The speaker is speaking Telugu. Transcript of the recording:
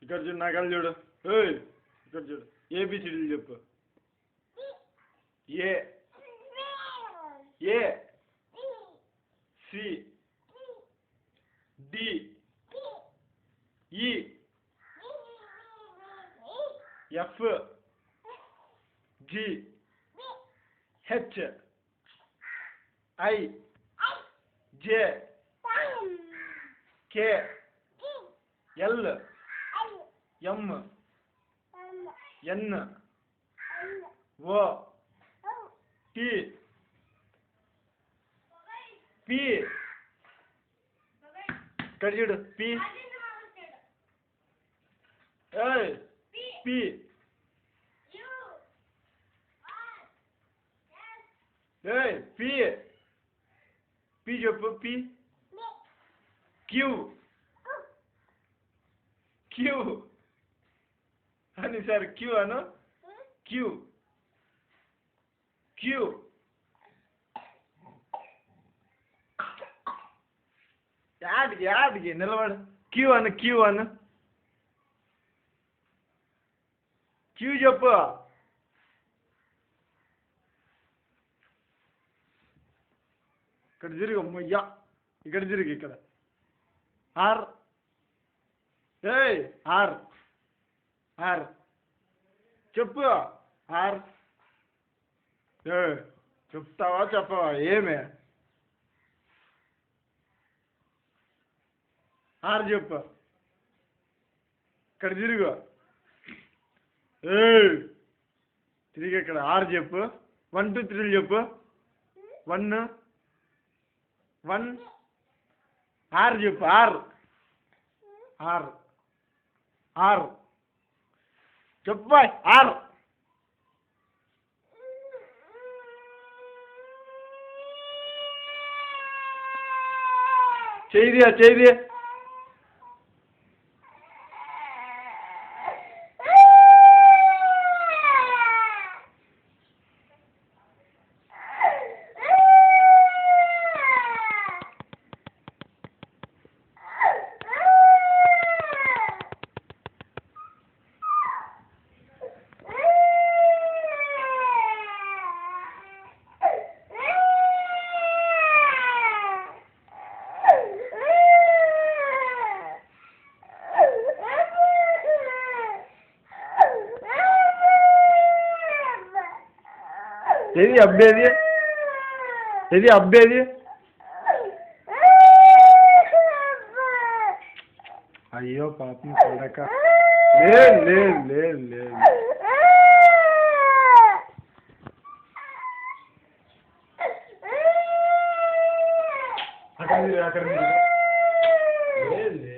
ఇక్కడ చూడు, నా కళ్ళు చూడు. ఏయ్, ఇక్కడ చూడు. ఏబిసిడీలు చెప్పు. A A C D E F G H I J K L M N O T P. ఇక్కడ చూడు. పి పి పి పి చెప్పు. పి క్యూ క్యూ అని సార్. క్యూ అను. క్యూ క్యూ యాడికి నిలబడు. క్యూ అను. క్యూ అను. క్యూ చెప్పు. ఇక్కడ తిరుగు. మొయ్యా, ఇక్కడ తిరుగు. ఇక్కడ ఆర్. ఆర్ ఆర్ చెప్పు. ఆర్. చెప్తావా చెప్పవా? ఏమే ఆర్ చెప్పు. ఇక్కడ తిరుగు. తిరిగి ఇక్కడ ఆర్ చెప్పు. 1 2 3 చెప్పు. 1 1 ఆర్ చెప్పు. ఆర్ ఆర్ ఆర్ చెప్పు బాయ్. ఆర్. చేయి. ఏది అబ్బేది? ఏది అబ్బేది? అయ్యో పాపం కొడక. లేదు. అక్కడ లేదు.